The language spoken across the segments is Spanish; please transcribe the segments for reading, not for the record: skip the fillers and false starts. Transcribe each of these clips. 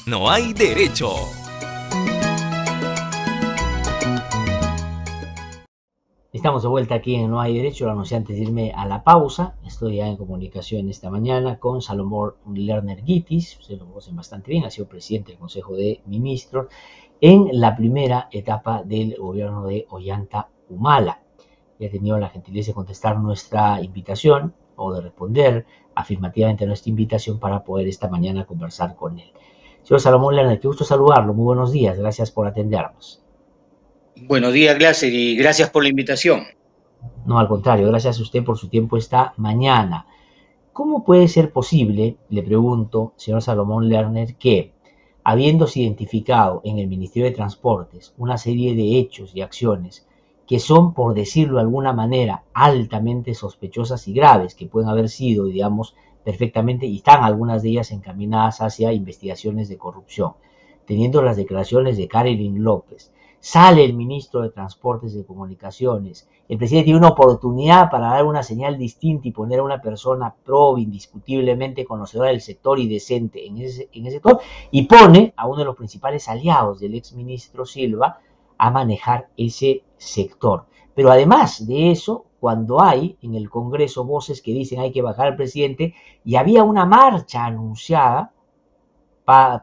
No hay derecho. Estamos de vuelta aquí en No hay derecho. Lo anuncié antes de irme a la pausa. Estoy ya en comunicación esta mañana con Salomón Lerner Guitis. Ustedes lo conocen bastante bien. Ha sido presidente del Consejo de Ministros en la primera etapa del gobierno de Ollanta Humala. Y ha tenido la gentileza de contestar nuestra invitación o de responder afirmativamente a nuestra invitación para poder esta mañana conversar con él. Señor Salomón Lerner, qué gusto saludarlo. Muy buenos días. Gracias por atendernos. Buenos días, Glaser, y gracias por la invitación. No, al contrario, gracias a usted por su tiempo esta mañana. ¿Cómo puede ser posible, le pregunto, señor Salomón Lerner, que, habiéndose identificado en el Ministerio de Transportes una serie de hechos y acciones que son, por decirlo de alguna manera, altamente sospechosas y graves, que pueden haber sido, digamos, perfectamente, y están algunas de ellas encaminadas hacia investigaciones de corrupción, teniendo las declaraciones de Carolyn López, sale el ministro de Transportes y de Comunicaciones, el presidente tiene una oportunidad para dar una señal distinta y poner a una persona indiscutiblemente conocedora del sector y decente en ese sector, y pone a uno de los principales aliados del exministro Silva a manejar ese sector. Pero además de eso, cuando hay en el Congreso voces que dicen hay que bajar al presidente, y había una marcha anunciada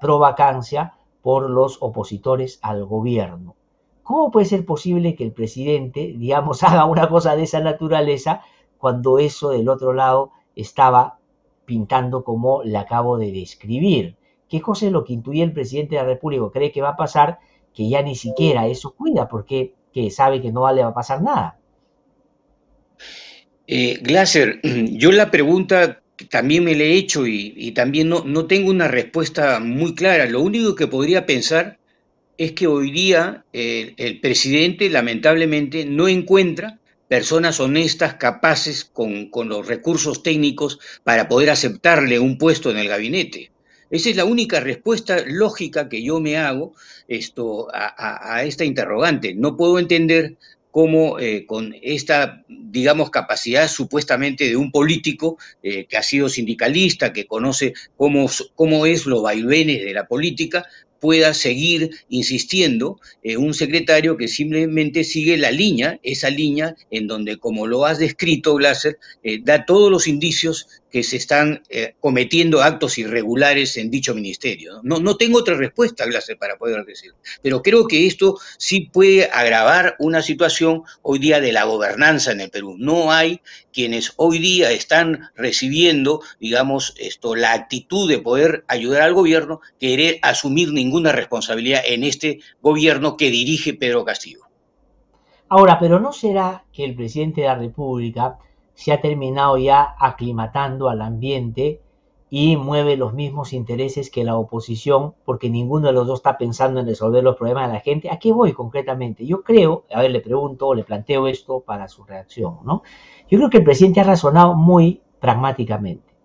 pro vacancia por los opositores al gobierno. ¿Cómo puede ser posible que el presidente, digamos, haga una cosa de esa naturaleza cuando eso del otro lado estaba pintando como le acabo de describir? ¿Qué cosa es lo que intuye el presidente de la República? ¿Cree que va a pasar? Que ya ni siquiera eso cuida porque que sabe que no le va a pasar nada. Glaser, yo la pregunta también me la he hecho y también no tengo una respuesta muy clara. Lo único que podría pensar es que hoy día el presidente lamentablemente no encuentra personas honestas, capaces con los recursos técnicos para poder aceptarle un puesto en el gabinete. Esa es la única respuesta lógica que yo me hago a esta interrogante. No puedo entender cómo con esta, digamos, capacidad supuestamente de un político que ha sido sindicalista, que conoce cómo es los vaivenes de la política, pueda seguir insistiendo un secretario que simplemente sigue esa línea en donde, como lo has descrito, Glaser, da todos los indicios que se están cometiendo actos irregulares en dicho ministerio. No tengo otra respuesta, Glaser, para poder decir. Pero creo que esto sí puede agravar una situación hoy día de la gobernanza en el Perú. No hay quienes hoy día están recibiendo, digamos, la actitud de poder ayudar al gobierno, querer asumir ninguna responsabilidad en este gobierno que dirige Pedro Castillo. Ahora, pero ¿no será que el presidente de la República se ha terminado ya aclimatando al ambiente y mueve los mismos intereses que la oposición, porque ninguno de los dos está pensando en resolver los problemas de la gente? ¿A qué voy concretamente? Yo creo, a ver, le pregunto, le planteo esto para su reacción, ¿no? Yo creo que el presidente ha razonado muy pragmáticamente.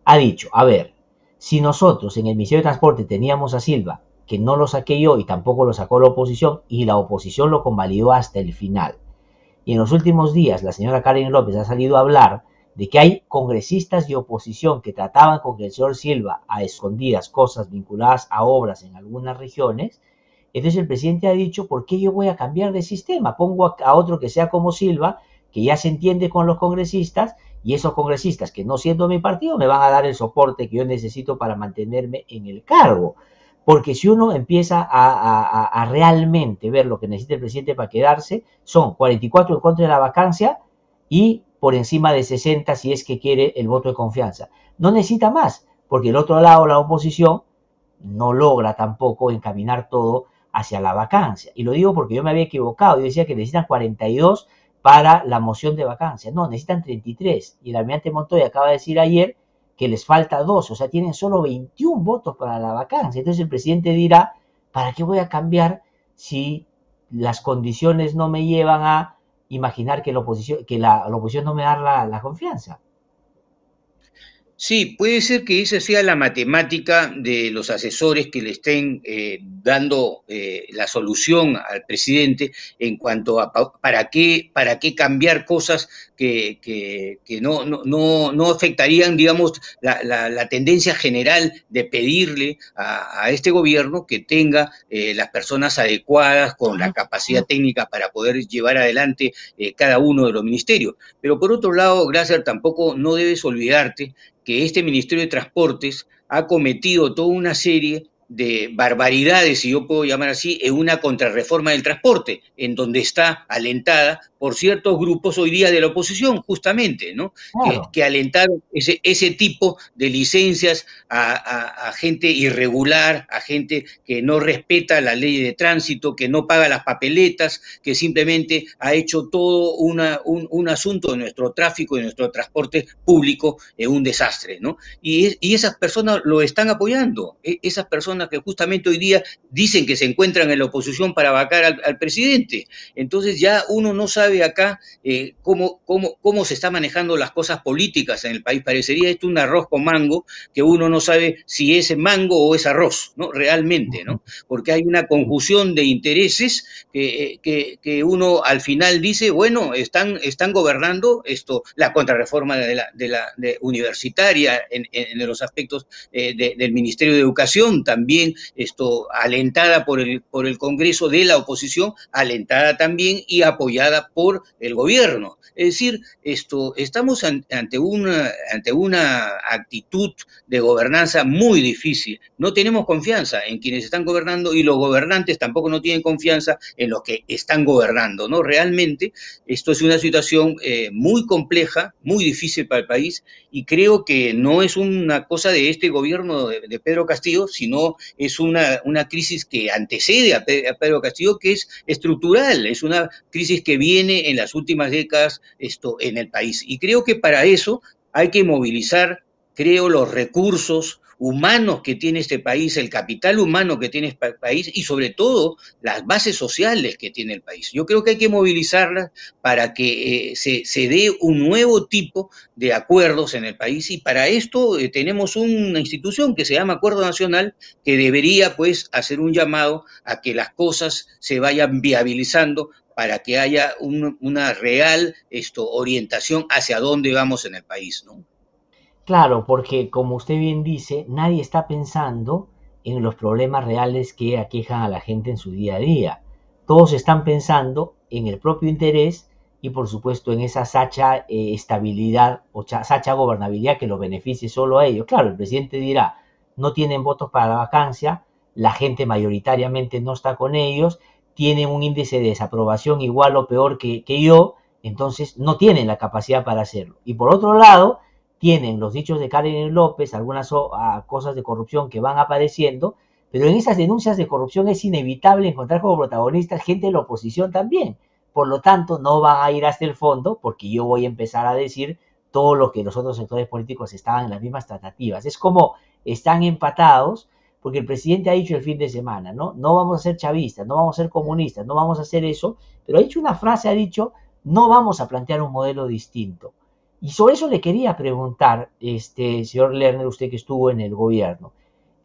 Ha dicho, a ver, si nosotros en el Ministerio de Transporte teníamos a Silva, que no lo saqué yo y tampoco lo sacó la oposición, y la oposición lo convalidó hasta el final. Y en los últimos días la señora Karen López ha salido a hablar de que hay congresistas de oposición que trataban con el señor Silva a escondidas cosas vinculadas a obras en algunas regiones. Entonces el presidente ha dicho, ¿por qué yo voy a cambiar de sistema? Pongo a otro que sea como Silva, que ya se entiende con los congresistas, y esos congresistas que no siendo mi partido me van a dar el soporte que yo necesito para mantenerme en el cargo. Porque si uno empieza a realmente ver lo que necesita el presidente para quedarse, son 44 en contra de la vacancia y por encima de 60 si es que quiere el voto de confianza. No necesita más, porque el otro lado, la oposición, no logra tampoco encaminar todo hacia la vacancia. Y lo digo porque yo me había equivocado. Yo decía que necesitan 42 para la moción de vacancia. No, necesitan 33. Y el almirante Montoya acaba de decir ayer que les falta 2, o sea, tienen solo 21 votos para la vacancia. Entonces el presidente dirá, ¿para qué voy a cambiar si las condiciones no me llevan a imaginar que la oposición no me da la confianza? Sí, puede ser que esa sea la matemática de los asesores que le estén dando la solución al presidente en cuanto a para qué cambiar cosas que no afectarían, digamos, la tendencia general de pedirle a este gobierno que tenga las personas adecuadas con la capacidad técnica para poder llevar adelante cada uno de los ministerios. Pero por otro lado, Gracias, tampoco no debes olvidarte que este Ministerio de Transportes ha cometido toda una serie de barbaridades, si yo puedo llamar así, en una contrarreforma del transporte, en donde está alentada por ciertos grupos hoy día de la oposición, justamente, ¿no? Claro. Que alentaron ese tipo de licencias a gente irregular, a gente que no respeta la ley de tránsito, que no paga las papeletas, que simplemente ha hecho todo un asunto de nuestro tráfico, de nuestro transporte público, un desastre, ¿no? Y esas personas lo están apoyando, esas personas que justamente hoy día dicen que se encuentran en la oposición para vacar al presidente. Entonces ya uno no sabe acá cómo se están manejando las cosas políticas en el país. Parecería esto un arroz con mango, que uno no sabe si es mango o es arroz, ¿no? Realmente, ¿no? Porque hay una conjunción de intereses que uno al final dice, bueno, están gobernando esto, la contrarreforma de universitaria en los aspectos del Ministerio de Educación, también esto alentada por el Congreso de la oposición, alentada también y apoyada por el gobierno. Es decir, estamos ante una actitud de gobernanza muy difícil. No tenemos confianza en quienes están gobernando y los gobernantes tampoco no tienen confianza en los que están gobernando, ¿no? Realmente esto es una situación muy compleja, muy difícil para el país, y creo que no es una cosa de este gobierno de Pedro Castillo, sino es una crisis que antecede a Pedro Castillo, que es estructural, es una crisis que viene en las últimas décadas en el país. Y creo que para eso hay que movilizar, creo, los recursos humanos que tiene este país, el capital humano que tiene este país y sobre todo las bases sociales que tiene el país. Yo creo que hay que movilizarlas para que se dé un nuevo tipo de acuerdos en el país, y para esto tenemos una institución que se llama Acuerdo Nacional, que debería pues hacer un llamado a que las cosas se vayan viabilizando para que haya una real orientación hacia dónde vamos en el país, ¿no? Claro, porque como usted bien dice, nadie está pensando en los problemas reales que aquejan a la gente en su día a día. Todos están pensando en el propio interés y por supuesto en esa sacha estabilidad o sacha gobernabilidad que los beneficie solo a ellos. Claro, el presidente dirá, no tienen votos para la vacancia, la gente mayoritariamente no está con ellos, tienen un índice de desaprobación igual o peor que yo, entonces no tienen la capacidad para hacerlo. Y por otro lado, tienen los dichos de Karen López, algunas cosas de corrupción que van apareciendo, pero en esas denuncias de corrupción es inevitable encontrar como protagonistas gente de la oposición también. Por lo tanto, no van a ir hasta el fondo, porque yo voy a empezar a decir todo lo que los otros sectores políticos estaban en las mismas tratativas. Es como están empatados, porque el presidente ha dicho el fin de semana, ¿no? No vamos a ser chavistas, no vamos a ser comunistas, no vamos a hacer eso, pero ha dicho una frase, ha dicho, no vamos a plantear un modelo distinto. Y sobre eso le quería preguntar, señor Lerner, usted que estuvo en el gobierno,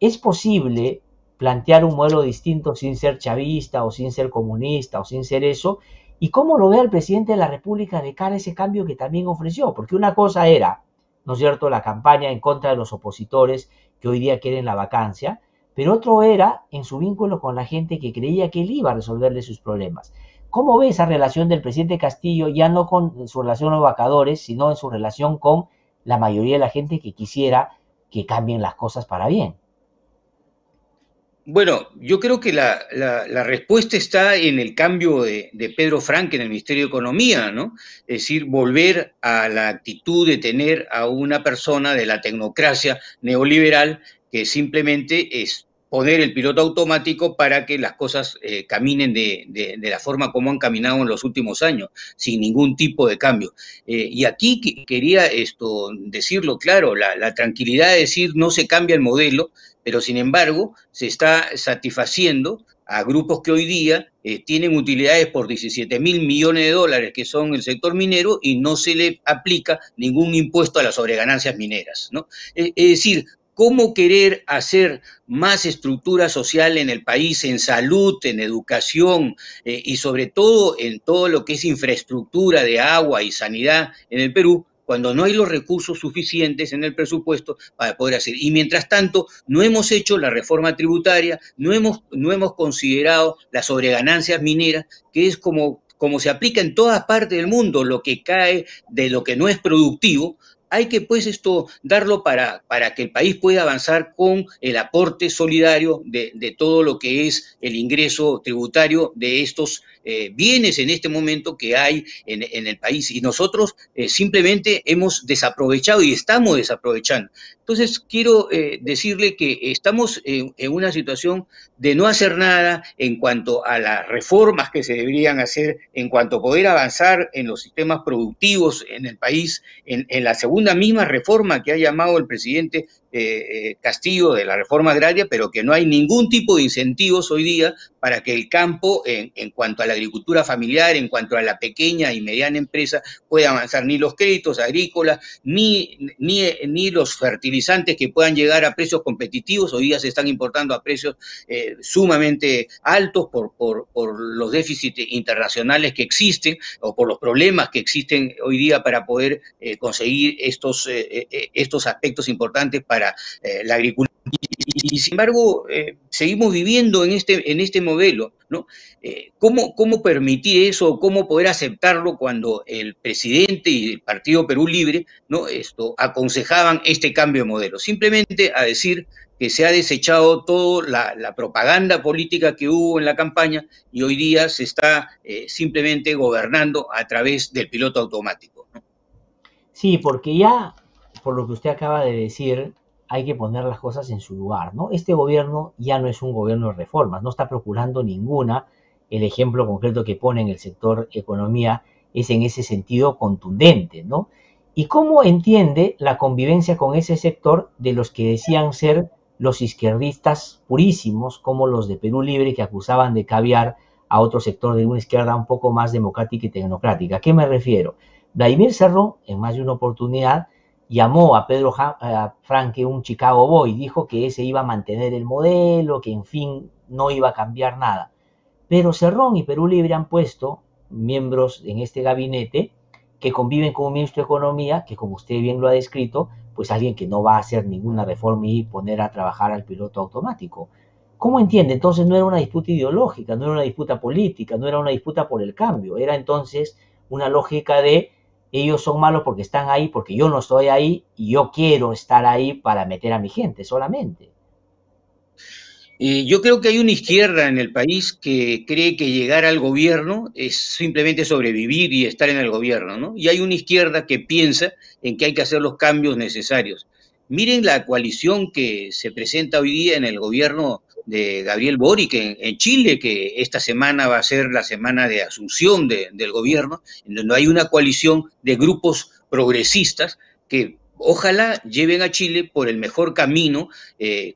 ¿es posible plantear un modelo distinto sin ser chavista o sin ser comunista o sin ser eso? ¿Y cómo lo ve el presidente de la República de cara a ese cambio que también ofreció? Porque una cosa era, ¿no es cierto?, la campaña en contra de los opositores que hoy día quieren la vacancia, pero otro era en su vínculo con la gente que creía que él iba a resolverle sus problemas. ¿Cómo ve esa relación del presidente Castillo, ya no con su relación con los vacadores, sino en su relación con la mayoría de la gente que quisiera que cambien las cosas para bien? Bueno, yo creo que la respuesta está en el cambio de Pedro Frank en el Ministerio de Economía, ¿no? Es decir, volver a la actitud de tener a una persona de la tecnocracia neoliberal que simplemente es poner el piloto automático para que las cosas caminen de la forma como han caminado en los últimos años, sin ningún tipo de cambio. Y aquí quería decirlo claro, la tranquilidad de decir no se cambia el modelo, pero sin embargo se está satisfaciendo a grupos que hoy día tienen utilidades por 17.000 millones de dólares, que son el sector minero, y no se le aplica ningún impuesto a las sobreganancias mineras, ¿no? Es decir, ¿cómo querer hacer más estructura social en el país, en salud, en educación y sobre todo en todo lo que es infraestructura de agua y sanidad en el Perú, cuando no hay los recursos suficientes en el presupuesto para poder hacer? Y mientras tanto, no hemos hecho la reforma tributaria, no hemos considerado las sobreganancias mineras, que es como se aplica en todas partes del mundo, lo que cae de lo que no es productivo. Hay que pues darlo para que el país pueda avanzar con el aporte solidario de todo lo que es el ingreso tributario de estos bienes en este momento que hay en el país. Y nosotros simplemente hemos desaprovechado y estamos desaprovechando. Entonces quiero decirle que estamos en una situación de no hacer nada en cuanto a las reformas que se deberían hacer, en cuanto a poder avanzar en los sistemas productivos en el país, en la segunda misma reforma que ha llamado el presidente Castillo de la reforma agraria, pero que no hay ningún tipo de incentivos hoy día para que el campo, en cuanto a la agricultura familiar, en cuanto a la pequeña y mediana empresa, pueda avanzar. Ni los créditos agrícolas, ni los fertilizantes que puedan llegar a precios competitivos, hoy día se están importando a precios sumamente altos por los déficits internacionales que existen o por los problemas que existen hoy día para poder conseguir estos aspectos importantes para la agricultura. Y sin embargo, seguimos viviendo en este modelo, ¿no? ¿Cómo permitir eso? ¿Cómo poder aceptarlo cuando el presidente y el Partido Perú Libre, ¿no?, aconsejaban este cambio de modelo? Simplemente a decir que se ha desechado toda la propaganda política que hubo en la campaña y hoy día se está simplemente gobernando a través del piloto automático, ¿no? Sí, porque ya, por lo que usted acaba de decir, hay que poner las cosas en su lugar, ¿no? Este gobierno ya no es un gobierno de reformas, no está procurando ninguna. El ejemplo concreto que pone en el sector economía es en ese sentido contundente, ¿no? ¿Y cómo entiende la convivencia con ese sector de los que decían ser los izquierdistas purísimos, como los de Perú Libre, que acusaban de caviar a otro sector de una izquierda un poco más democrática y tecnocrática? ¿A qué me refiero? Vladimir Cerrón, en más de una oportunidad, llamó a Pedro Franque un Chicago Boy, dijo que ese iba a mantener el modelo, que en fin no iba a cambiar nada. Pero Cerrón y Perú Libre han puesto miembros en este gabinete que conviven con un ministro de Economía, que como usted bien lo ha descrito, pues alguien que no va a hacer ninguna reforma y poner a trabajar al piloto automático. ¿Cómo entiende? Entonces no era una disputa ideológica, no era una disputa política, no era una disputa por el cambio, era entonces una lógica de ellos son malos porque están ahí, porque yo no estoy ahí y yo quiero estar ahí para meter a mi gente solamente. Yo creo que hay una izquierda en el país que cree que llegar al gobierno es simplemente sobrevivir y estar en el gobierno, ¿no? Y hay una izquierda que piensa en que hay que hacer los cambios necesarios. Miren la coalición que se presenta hoy día en el gobierno de Gabriel Boric en Chile, que esta semana va a ser la semana de asunción del gobierno, en donde hay una coalición de grupos progresistas que ojalá lleven a Chile por el mejor camino,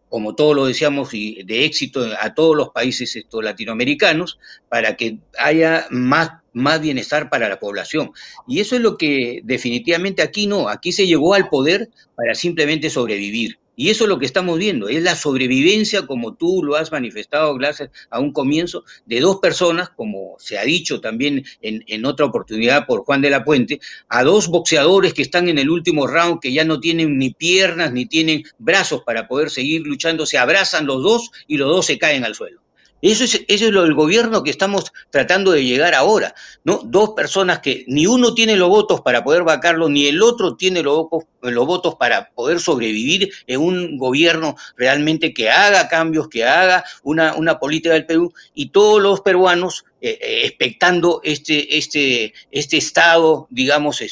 como todos lo deseamos, y de éxito a todos los países latinoamericanos, para que haya más bienestar para la población. Y eso es lo que definitivamente aquí no, aquí se llegó al poder para simplemente sobrevivir. Y eso es lo que estamos viendo, es la sobrevivencia, como tú lo has manifestado gracias a un comienzo, de dos personas, como se ha dicho también en otra oportunidad por Juan de la Puente, a dos boxeadores que están en el último round, que ya no tienen ni piernas ni tienen brazos para poder seguir luchando, se abrazan los dos y los dos se caen al suelo. Eso es el gobierno que estamos tratando de llegar ahora, ¿no? Dos personas que ni uno tiene los votos para poder vacarlo, ni el otro tiene los votos para poder sobrevivir en un gobierno realmente que haga cambios, que haga una política del Perú, y todos los peruanos expectando este estado, digamos,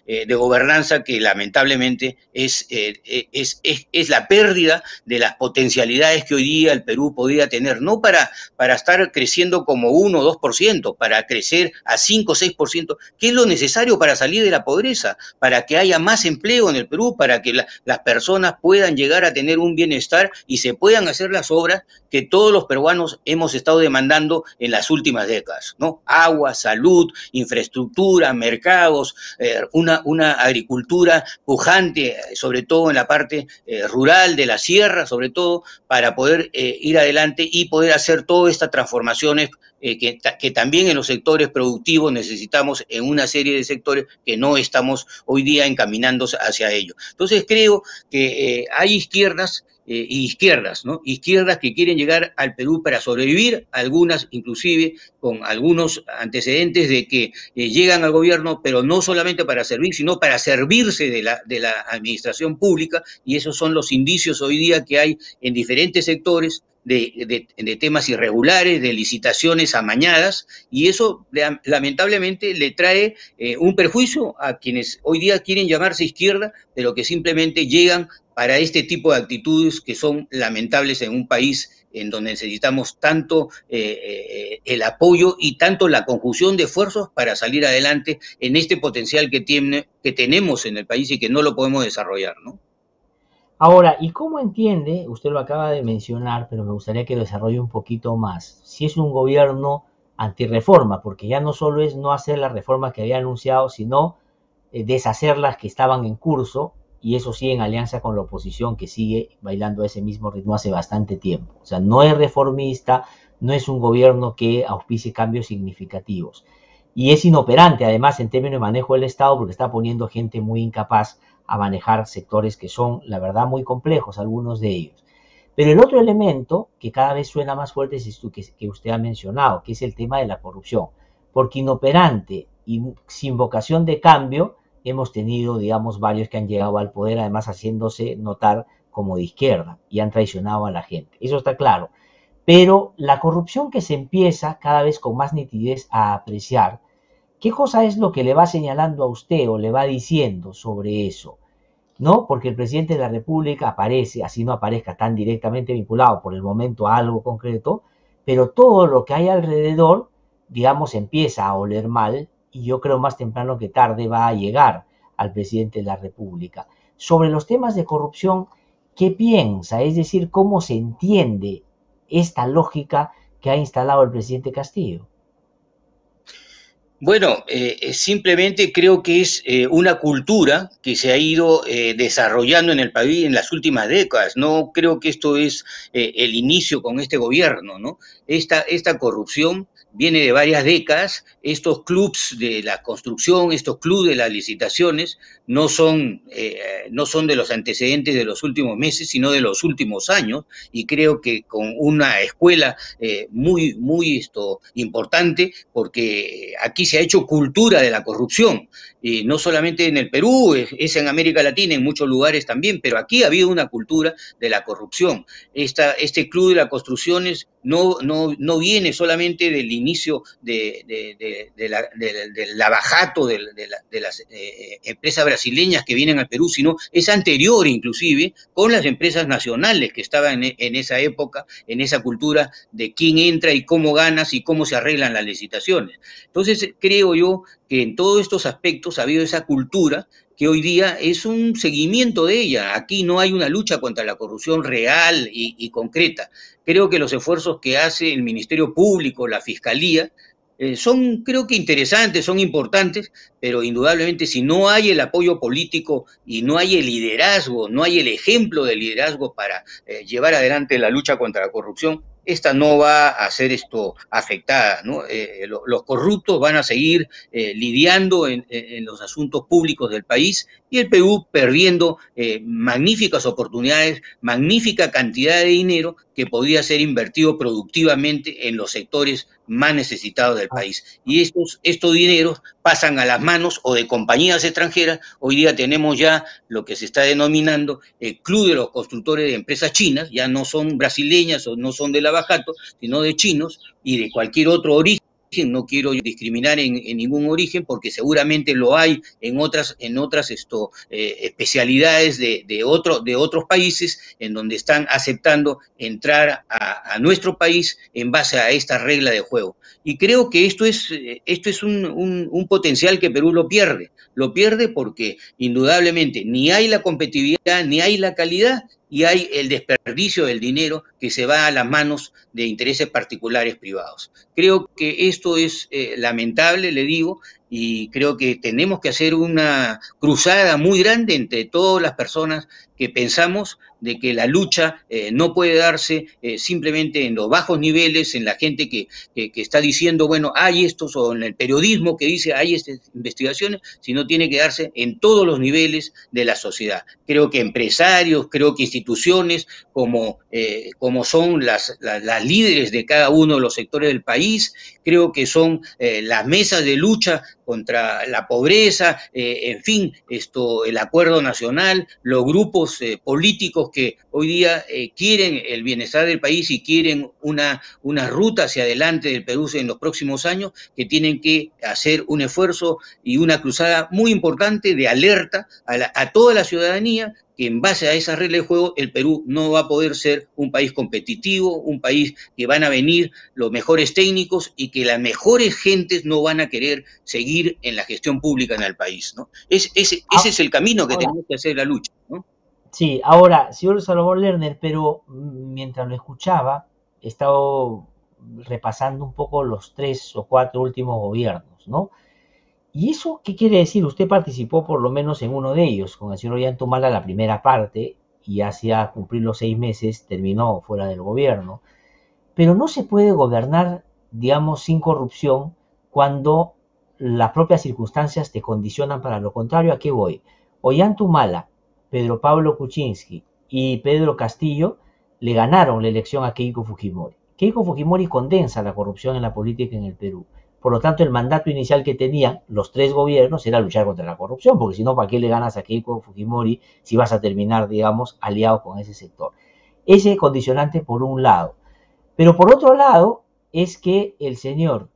de gobernanza que lamentablemente es la pérdida de las potencialidades que hoy día el Perú podría tener, no para estar creciendo como 1 o 2%, para crecer a 5 o 6%, que es lo necesario para salir de la pobreza, para que haya más empleo empleo en el Perú para que las personas puedan llegar a tener un bienestar y se puedan hacer las obras que todos los peruanos hemos estado demandando en las últimas décadas, ¿no? Agua, salud, infraestructura, mercados, una agricultura pujante, sobre todo en la parte rural de la sierra, sobre todo, para poder ir adelante y poder hacer todas estas transformaciones que también en los sectores productivos necesitamos en una serie de sectores que no estamos hoy día encaminándose hacia ello. Entonces creo que hay izquierdas y izquierdas, ¿no? Izquierdas que quieren llegar al Perú para sobrevivir, algunas inclusive con algunos antecedentes de que llegan al gobierno, pero no solamente para servir, sino para servirse de la administración pública, y esos son los indicios hoy día que hay en diferentes sectores de temas irregulares, de licitaciones amañadas, y eso lamentablemente le trae un perjuicio a quienes hoy día quieren llamarse izquierda, pero que simplemente llegan para este tipo de actitudes que son lamentables en un país en donde necesitamos tanto el apoyo y tanto la conjunción de esfuerzos para salir adelante en este potencial que tenemos en el país y que no lo podemos desarrollar, ¿no? Ahora, ¿y cómo entiende? Usted lo acaba de mencionar, pero me gustaría que lo desarrolle un poquito más. Si es un gobierno antirreforma, porque ya no solo es no hacer las reformas que había anunciado, sino deshacer las que estaban en curso, y eso sí en alianza con la oposición que sigue bailando a ese mismo ritmo hace bastante tiempo. O sea, no es reformista, no es un gobierno que auspicie cambios significativos. Y es inoperante, además, en términos de manejo del Estado, porque está poniendo gente muy incapaz a manejar sectores que son, la verdad, muy complejos, algunos de ellos. Pero el otro elemento que cada vez suena más fuerte es esto que usted ha mencionado, que es el tema de la corrupción. Porque inoperante y sin vocación de cambio, hemos tenido, digamos, varios que han llegado al poder, además haciéndose notar como de izquierda y han traicionado a la gente. Eso está claro. Pero la corrupción que se empieza cada vez con más nitidez a apreciar, ¿qué cosa es lo que le va señalando a usted o le va diciendo sobre eso? ¿No? Porque el presidente de la República aparece, así no aparezca tan directamente vinculado por el momento a algo concreto, pero todo lo que hay alrededor, digamos, empieza a oler mal y yo creo más temprano que tarde va a llegar al presidente de la República. Sobre los temas de corrupción, ¿qué piensa? Es decir, ¿cómo se entiende esta lógica que ha instalado el presidente Castillo? Bueno, simplemente creo que es una cultura que se ha ido desarrollando en el país en las últimas décadas. No creo que esto es el inicio con este gobierno, ¿no? Esta corrupción viene de varias décadas. Estos clubs de la construcción, estos clubs de las licitaciones, no son de los antecedentes de los últimos meses, sino de los últimos años, y creo que con una escuela muy importante, porque aquí se ha hecho cultura de la corrupción, y no solamente en el Perú, es en América Latina, en muchos lugares también, pero aquí ha habido una cultura de la corrupción. Este club de las construcciones no viene solamente del inicio del abajato de las empresas brasileñas que vienen al Perú, sino es anterior inclusive con las empresas nacionales que estaban en esa época, en esa cultura de quién entra y cómo ganas y cómo se arreglan las licitaciones. Entonces creo yo que en todos estos aspectos ha habido esa cultura que hoy día es un seguimiento de ella. Aquí no hay una lucha contra la corrupción real y concreta. Creo que los esfuerzos que hace el Ministerio Público, la Fiscalía, son, creo que interesantes, son importantes, pero indudablemente si no hay el apoyo político y no hay el liderazgo, no hay el ejemplo de liderazgo para llevar adelante la lucha contra la corrupción, esta no va a ser afectada, ¿no? Los corruptos van a seguir lidiando en los asuntos públicos del país y el Perú perdiendo magníficas oportunidades, magnífica cantidad de dinero que podría ser invertido productivamente en los sectores más necesitados del país. Y estos dineros pasan a las manos o de compañías extranjeras. Hoy día tenemos ya lo que se está denominando el Club de los Constructores de Empresas Chinas, ya no son brasileñas o no son del abajato, sino de chinos y de cualquier otro origen no quiero discriminar en ningún origen, porque seguramente lo hay en otras especialidades de otros países en donde están aceptando entrar a nuestro país en base a esta regla de juego. Y creo que esto es un potencial que Perú lo pierde. Lo pierde porque indudablemente ni hay la competitividad, ni hay la calidad, y hay el desperdicio del dinero que se va a las manos de intereses particulares privados. Creo que esto es lamentable, le digo, y creo que tenemos que hacer una cruzada muy grande entre todas las personas que pensamos de que la lucha no puede darse simplemente en los bajos niveles, en la gente que está diciendo, bueno, hay estos, o en el periodismo que dice hay estas investigaciones, sino tiene que darse en todos los niveles de la sociedad. Creo que empresarios, creo que instituciones como son las líderes de cada uno de los sectores del país, creo que son las mesas de lucha contra la pobreza, en fin, el acuerdo nacional, los grupos políticos que hoy día quieren el bienestar del país y quieren una ruta hacia adelante del Perú en los próximos años, que tienen que hacer un esfuerzo y una cruzada muy importante de alerta a toda la ciudadanía, que en base a esa regla de juego el Perú no va a poder ser un país competitivo, un país que van a venir los mejores técnicos y que las mejores gentes no van a querer seguir en la gestión pública en el país, ¿no? Ese es el camino que tenemos que hacer la lucha, ¿no? Sí, ahora, señor Salomón Lerner, pero mientras lo escuchaba, he estado repasando un poco los 3 o 4 últimos gobiernos, ¿no? ¿Y eso qué quiere decir? Usted participó por lo menos en uno de ellos, con el señor Ollantumala la primera parte, y hacia cumplir los 6 meses terminó fuera del gobierno. Pero no se puede gobernar, digamos, sin corrupción cuando las propias circunstancias te condicionan para lo contrario. ¿A qué voy? Ollantumala, Pedro Pablo Kuczynski y Pedro Castillo le ganaron la elección a Keiko Fujimori. Keiko Fujimori condensa la corrupción en la política en el Perú. Por lo tanto, el mandato inicial que tenían los 3 gobiernos era luchar contra la corrupción, porque si no, ¿para qué le ganas a Keiko Fujimori si vas a terminar, digamos, aliado con ese sector? Ese condicionante por un lado. Pero por otro lado, es que el señor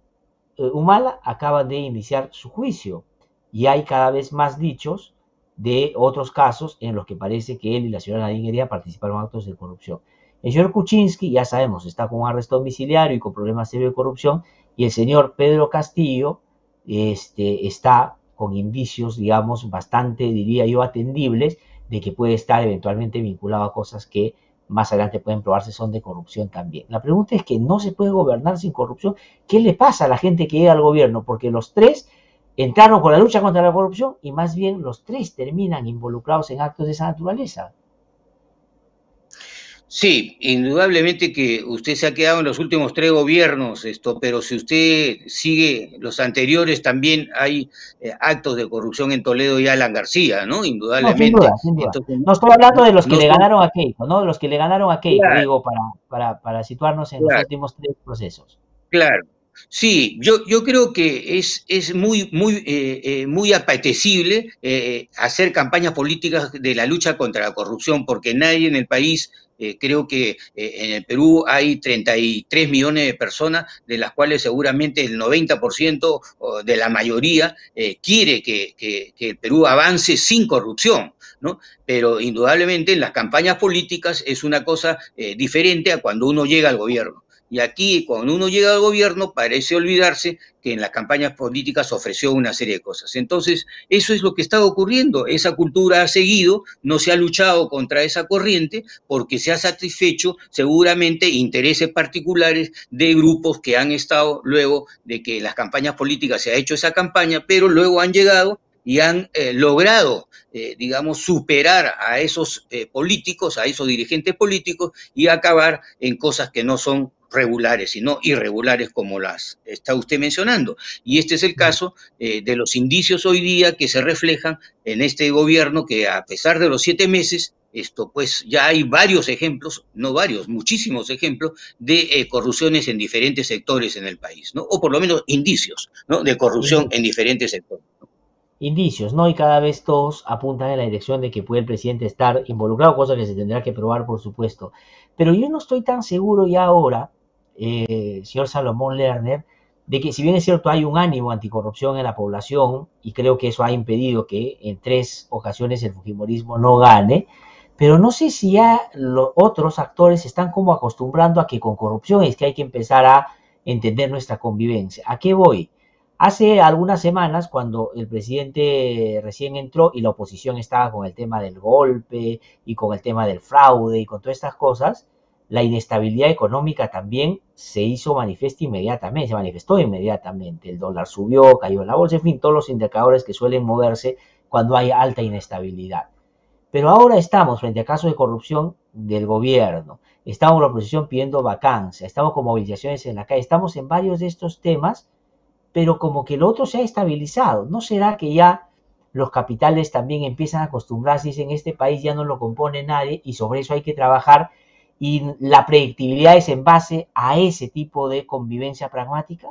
Humala acaba de iniciar su juicio y hay cada vez más dichos de otros casos en los que parece que él y la señora Nadine Heredia participaron en actos de corrupción. El señor Kuczynski, ya sabemos, está con un arresto domiciliario y con problemas serios de corrupción, y el señor Pedro Castillo está con indicios, digamos, bastante, diría yo, atendibles de que puede estar eventualmente vinculado a cosas que más adelante pueden probarse son de corrupción también. La pregunta es que no se puede gobernar sin corrupción. ¿Qué le pasa a la gente que llega al gobierno? Porque los 3 entraron con la lucha contra la corrupción y más bien los 3 terminan involucrados en actos de esa naturaleza. Sí, indudablemente que usted se ha quedado en los últimos 3 gobiernos, pero si usted sigue los anteriores, también hay actos de corrupción en Toledo y Alan García, ¿no? Indudablemente. No, sin duda. Entonces, no estoy hablando de los que le ganaron a Keiko, ¿no? De los que le ganaron a Keiko, claro, digo, para situarnos en los últimos 3 procesos. claro. Sí, yo creo que es muy apetecible hacer campañas políticas de la lucha contra la corrupción, porque nadie en el país, creo que en el Perú hay 33 millones de personas, de las cuales seguramente el 90% de la mayoría quiere que el Perú avance sin corrupción, ¿no? Pero indudablemente en las campañas políticas es una cosa diferente a cuando uno llega al gobierno. Y aquí, cuando uno llega al gobierno, parece olvidarse que en las campañas políticas ofreció una serie de cosas. Entonces, eso es lo que está ocurriendo. Esa cultura ha seguido, no se ha luchado contra esa corriente, porque se ha satisfecho seguramente intereses particulares de grupos que han estado luego de que las campañas políticas se ha hecho esa campaña, pero luego han llegado y han logrado, digamos, superar a esos políticos, a esos dirigentes políticos, y acabar en cosas que no son regulares, sino irregulares, como las está usted mencionando. Y este es el caso de los indicios hoy día que se reflejan en este gobierno, que a pesar de los 7 meses, pues ya hay varios ejemplos, no varios, muchísimos ejemplos de corrupciones en diferentes sectores en el país, ¿no? O por lo menos indicios, ¿no?, de corrupción en diferentes sectores. Indicios, ¿no? Y cada vez todos apuntan en la dirección de que puede el presidente estar involucrado, cosa que se tendrá que probar, por supuesto. Pero yo no estoy tan seguro ya ahora, señor Salomón Lerner, de que si bien es cierto hay un ánimo anticorrupción en la población, y creo que eso ha impedido que en 3 ocasiones el fujimorismo no gane, pero no sé si ya los otros actores están como acostumbrando a que con corrupción es que hay que empezar a entender nuestra convivencia. ¿A qué voy? Hace algunas semanas, cuando el presidente recién entró y la oposición estaba con el tema del golpe y con el tema del fraude y con todas estas cosas, la inestabilidad económica también se hizo manifiesta inmediatamente, se manifestó inmediatamente. El dólar subió, cayó la bolsa, en fin, todos los indicadores que suelen moverse cuando hay alta inestabilidad. Pero ahora estamos frente a casos de corrupción del gobierno, estamos en la oposición pidiendo vacancia, estamos con movilizaciones en la calle, estamos en varios de estos temas, pero como que lo otro se ha estabilizado. ¿No será que ya los capitales también empiezan a acostumbrarse y dicen, este país ya no lo compone nadie y sobre eso hay que trabajar, y la predictibilidad es en base a ese tipo de convivencia pragmática?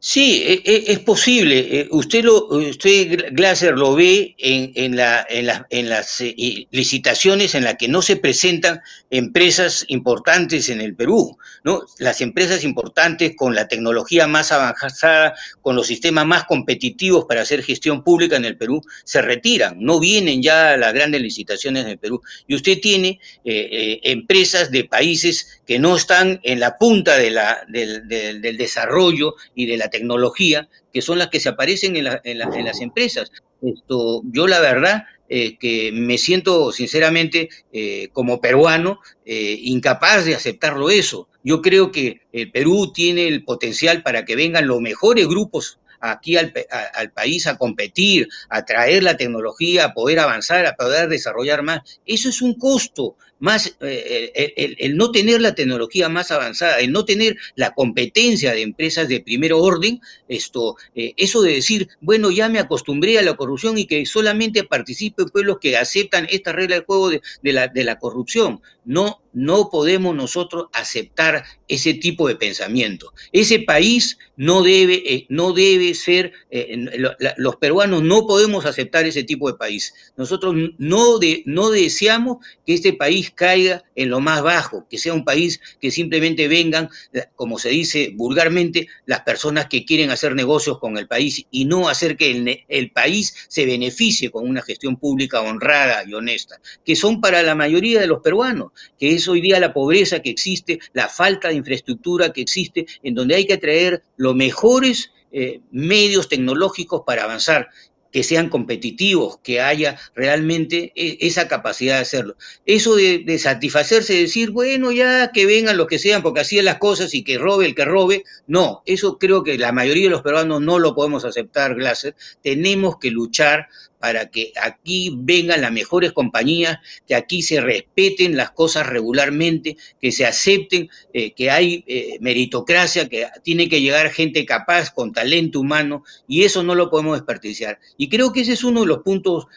Sí, es posible. Usted, Glasser, lo ve en las licitaciones en las que no se presentan empresas importantes en el Perú, ¿no? Las empresas importantes con la tecnología más avanzada, con los sistemas más competitivos para hacer gestión pública en el Perú, se retiran, no vienen ya a las grandes licitaciones en el Perú. Y usted tiene empresas de países que no están en la punta del desarrollo y de la tecnología, que son las que se aparecen en las empresas. Yo la verdad que me siento sinceramente como peruano incapaz de aceptarlo eso. Yo creo que el Perú tiene el potencial para que vengan los mejores grupos aquí al país a competir, a traer la tecnología, a poder avanzar, a poder desarrollar más. Eso es un costo. Más el no tener la tecnología más avanzada, el no tener la competencia de empresas de primer orden, eso de decir, bueno, ya me acostumbré a la corrupción y que solamente participen pues los que aceptan esta regla del juego de la corrupción. No, no podemos nosotros aceptar ese tipo de pensamiento. Ese país no debe ser, los peruanos no podemos aceptar ese tipo de país. Nosotros no deseamos que este país caiga en lo más bajo, que sea un país que simplemente vengan, como se dice vulgarmente, las personas que quieren hacer negocios con el país y no hacer que el país se beneficie con una gestión pública honrada y honesta, que son para la mayoría de los peruanos, que es hoy día la pobreza que existe, la falta de infraestructura que existe, en donde hay que traer los mejores medios tecnológicos para avanzar, que sean competitivos, que haya realmente esa capacidad de hacerlo. Eso de satisfacerse, de decir, bueno, ya que vengan los que sean, porque así es las cosas y que robe el que robe, no, eso creo que la mayoría de los peruanos no lo podemos aceptar, Glasser. Tenemos que luchar para que aquí vengan las mejores compañías, que aquí se respeten las cosas regularmente, que se acepten que hay meritocracia, que tiene que llegar gente capaz, con talento humano, y eso no lo podemos desperdiciar. Y creo que ese es uno de los puntos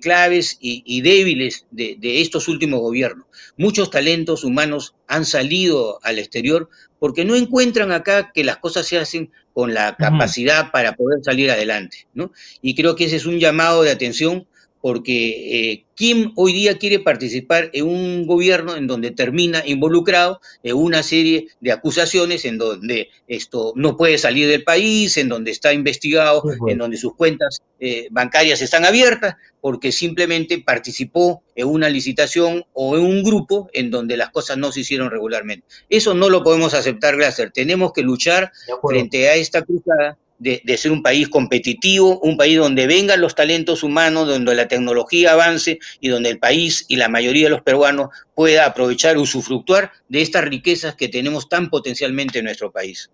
claves y débiles de estos últimos gobiernos. Muchos talentos humanos han salido al exterior porque no encuentran acá que las cosas se hacen con la capacidad para poder salir adelante, ¿no? Y creo que ese es un llamado de atención porque ¿quién hoy día quiere participar en un gobierno en donde termina involucrado en una serie de acusaciones, en donde esto no puede salir del país, en donde está investigado, Sí, en pues. donde sus cuentas bancarias están abiertas, porque simplemente participó en una licitación o en un grupo en donde las cosas no se hicieron regularmente? Eso no lo podemos aceptar, Glasser. Tenemos que luchar De acuerdo. frente a esta cruzada de ser un país competitivo, un país donde vengan los talentos humanos, donde la tecnología avance y donde el país y la mayoría de los peruanos pueda aprovechar, usufructuar de estas riquezas que tenemos tan potencialmente en nuestro país.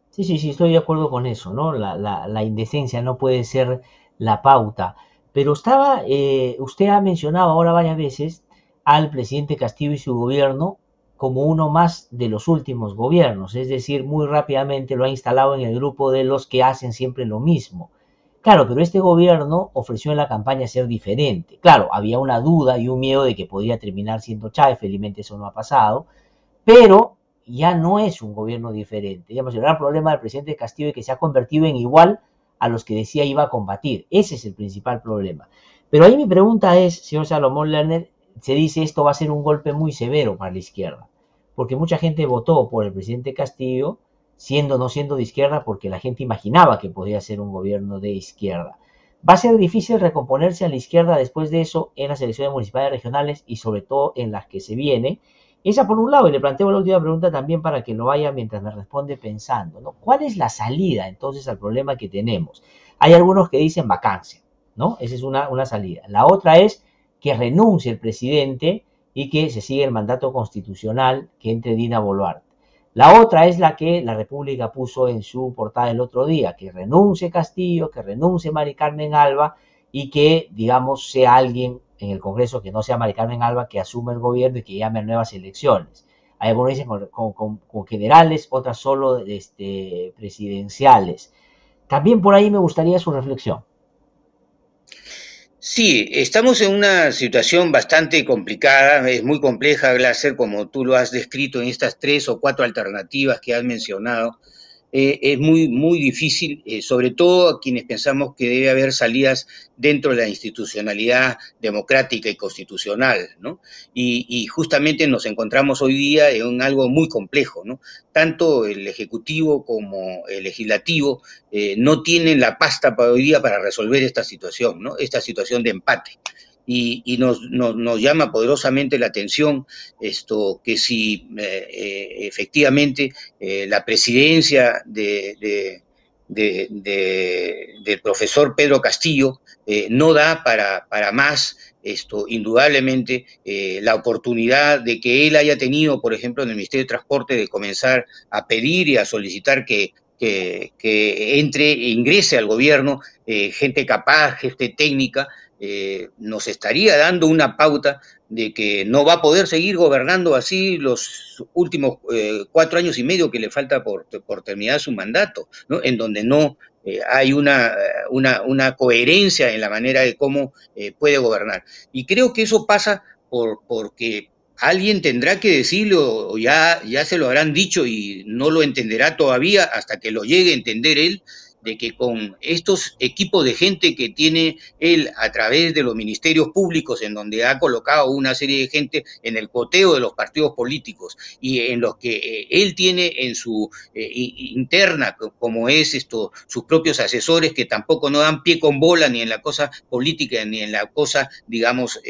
Sí, sí, sí, estoy de acuerdo con eso, ¿no? La indecencia no puede ser la pauta. Pero usted ha mencionado ahora varias veces al presidente Castillo y su gobierno como uno más de los últimos gobiernos, es decir, muy rápidamente lo ha instalado en el grupo de los que hacen siempre lo mismo. Claro, pero este gobierno ofreció en la campaña ser diferente. Claro, había una duda y un miedo de que podría terminar siendo Chávez, felizmente eso no ha pasado, pero ya no es un gobierno diferente. Digamos, el gran problema del presidente Castillo es que se ha convertido en igual a los que decía iba a combatir. Ese es el principal problema. Pero ahí mi pregunta es, señor Salomón Lerner, se dice esto va a ser un golpe muy severo para la izquierda, porque mucha gente votó por el presidente Castillo siendo o no siendo de izquierda, porque la gente imaginaba que podía ser un gobierno de izquierda. Va a ser difícil recomponerse a la izquierda después de eso en las elecciones municipales regionales y sobre todo en las que se vienen. Esa por un lado, y le planteo la última pregunta también para que lo vaya mientras me responde pensando, ¿no? ¿Cuál es la salida entonces al problema que tenemos? Hay algunos que dicen vacancia, ¿no? Esa es una salida. La otra es que renuncie el presidente y que se siga el mandato constitucional, que entre Dina Boluarte. La otra es la que la República puso en su portada el otro día, que renuncie Castillo, que renuncie Mari Carmen Alba y que, digamos, sea alguien en el Congreso que no sea Mari Carmen Alba que asuma el gobierno y que llame a nuevas elecciones. Hay algunos dicen con generales, otras solo presidenciales. También por ahí me gustaría su reflexión. Sí, estamos en una situación bastante complicada, es muy compleja, Glaser, como tú lo has descrito en estas 3 o 4 alternativas que has mencionado. Es muy difícil, sobre todo a quienes pensamos que debe haber salidas dentro de la institucionalidad democrática y constitucional, ¿no? Y justamente nos encontramos hoy día en algo muy complejo, ¿no? Tanto el Ejecutivo como el Legislativo no tienen la pasta para hoy día para resolver esta situación, ¿no? Esta situación de empate. Y nos llama poderosamente la atención que si efectivamente la presidencia del profesor Pedro Castillo no da para más, indudablemente, la oportunidad de que él haya tenido, por ejemplo, en el Ministerio de Transporte, de comenzar a pedir y a solicitar que ingrese al gobierno gente capaz, gente técnica, nos estaría dando una pauta de que no va a poder seguir gobernando así los últimos 4 años y medio que le falta por terminar su mandato, ¿no? En donde no hay una coherencia en la manera de cómo puede gobernar. Y creo que eso pasa porque alguien tendrá que decirlo, o ya se lo habrán dicho y no lo entenderá todavía hasta que lo llegue a entender él, de que con estos equipos de gente que tiene él a través de los ministerios públicos, en donde ha colocado una serie de gente en el coteo de los partidos políticos y en los que él tiene en su interna, como es sus propios asesores, que tampoco no dan pie con bola ni en la cosa política ni en la cosa, digamos,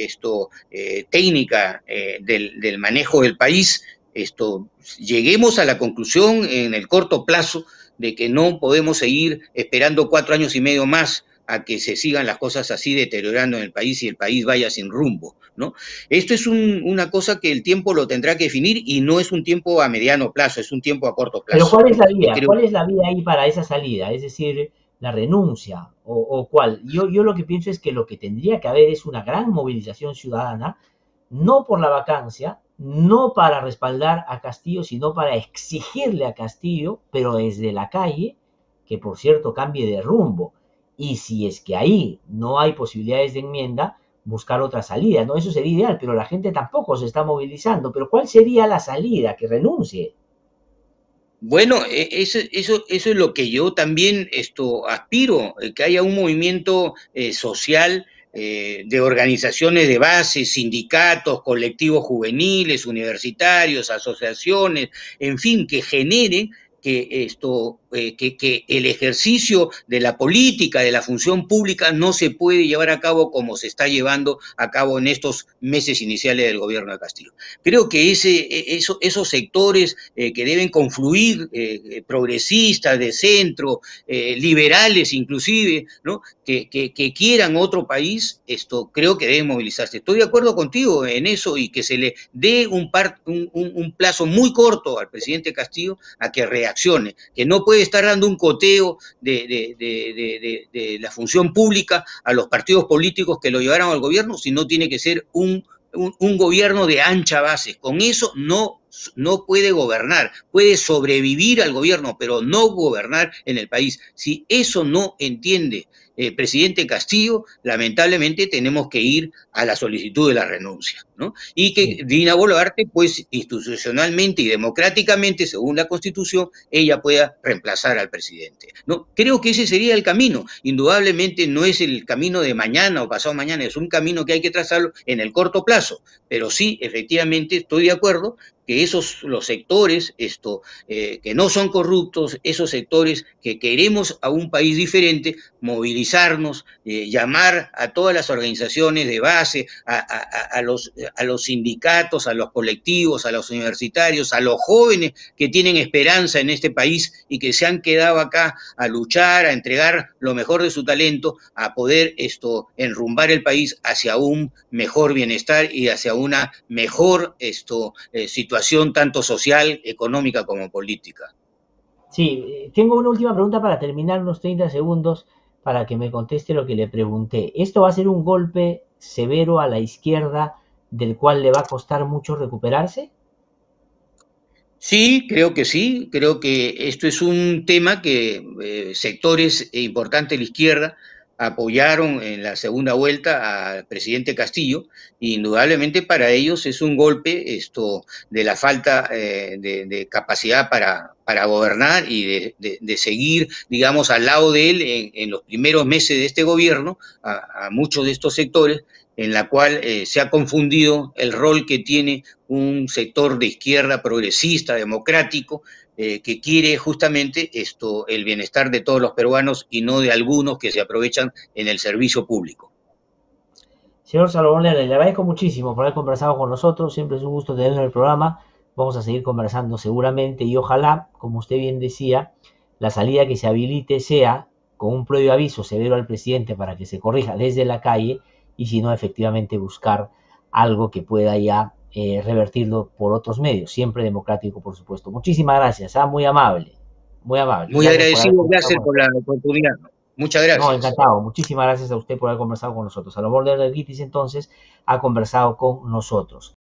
técnica del manejo del país, lleguemos a la conclusión en el corto plazo de que no podemos seguir esperando 4 años y medio más a que se sigan las cosas así deteriorando en el país y el país vaya sin rumbo, ¿no? Esto es una cosa que el tiempo lo tendrá que definir y no es un tiempo a mediano plazo, es un tiempo a corto plazo. Pero ¿cuál es la vía? ¿Cuál es la vía ahí para esa salida? Es decir, la renuncia o cuál. Yo lo que pienso es que lo que tendría que haber es una gran movilización ciudadana, no por la vacancia, no para respaldar a Castillo, sino para exigirle a Castillo, pero desde la calle, que por cierto cambie de rumbo. Y si es que ahí no hay posibilidades de enmienda, buscar otra salida, ¿no? Eso sería ideal, pero la gente tampoco se está movilizando. Pero ¿cuál sería la salida? Que renuncie. Bueno, eso es lo que yo también aspiro, que haya un movimiento social de organizaciones de base, sindicatos, colectivos juveniles, universitarios, asociaciones, en fin, que generen que el ejercicio de la política, de la función pública, no se puede llevar a cabo como se está llevando a cabo en estos meses iniciales del gobierno de Castillo. Creo que esos sectores que deben confluir, progresistas, de centro, liberales inclusive, ¿no? Que quieran otro país, creo que deben movilizarse. Estoy de acuerdo contigo en eso y que se le dé un plazo muy corto al presidente Castillo a que reaccione, que no puede estar dando un coteo de la función pública a los partidos políticos que lo llevaron al gobierno, sino tiene que ser un gobierno de ancha base. Con eso no puede gobernar, puede sobrevivir al gobierno, pero no gobernar en el país. Si eso no entiende el presidente Castillo, lamentablemente tenemos que ir a la solicitud de la renuncia, ¿no? Y que Dina Boluarte, pues institucionalmente y democráticamente, según la Constitución, ella pueda reemplazar al presidente, ¿no? Creo que ese sería el camino. Indudablemente no es el camino de mañana o pasado mañana, es un camino que hay que trazarlo en el corto plazo, pero sí, efectivamente, estoy de acuerdo que los sectores que no son corruptos, esos sectores que queremos a un país diferente, movilizarnos, llamar a todas las organizaciones de base, a los sindicatos, a los colectivos, a los universitarios, a los jóvenes que tienen esperanza en este país y que se han quedado acá a luchar, a entregar lo mejor de su talento, a poder enrumbar el país hacia un mejor bienestar y hacia una mejor situación tanto social, económica como política. Sí, tengo una última pregunta para terminar, unos 30 segundos, para que me conteste lo que le pregunté. ¿Esto va a ser un golpe severo a la izquierda del cual le va a costar mucho recuperarse? Sí, creo que sí. Creo que esto es un tema que sectores importantes de la izquierda apoyaron en la segunda vuelta al presidente Castillo. Indudablemente para ellos es un golpe de la falta de capacidad para gobernar y de seguir, digamos, al lado de él en los primeros meses de este gobierno, a muchos de estos sectores, en la cual se ha confundido el rol que tiene un sector de izquierda progresista, democrático, que quiere justamente el bienestar de todos los peruanos y no de algunos que se aprovechan en el servicio público. Señor Salomón Lerner, le agradezco muchísimo por haber conversado con nosotros. Siempre es un gusto tenerlo en el programa. Vamos a seguir conversando seguramente y ojalá, como usted bien decía, la salida que se habilite sea con un previo aviso severo al presidente para que se corrija desde la calle y si no, efectivamente buscar algo que pueda ya revertirlo por otros medios, siempre democrático, por supuesto. Muchísimas gracias, muy amable, muy amable. Muy agradecido, gracias por la oportunidad. Muchas gracias. No, encantado. Muchísimas gracias a usted por haber conversado con nosotros. Salomón Lerner Guitis, entonces, ha conversado con nosotros.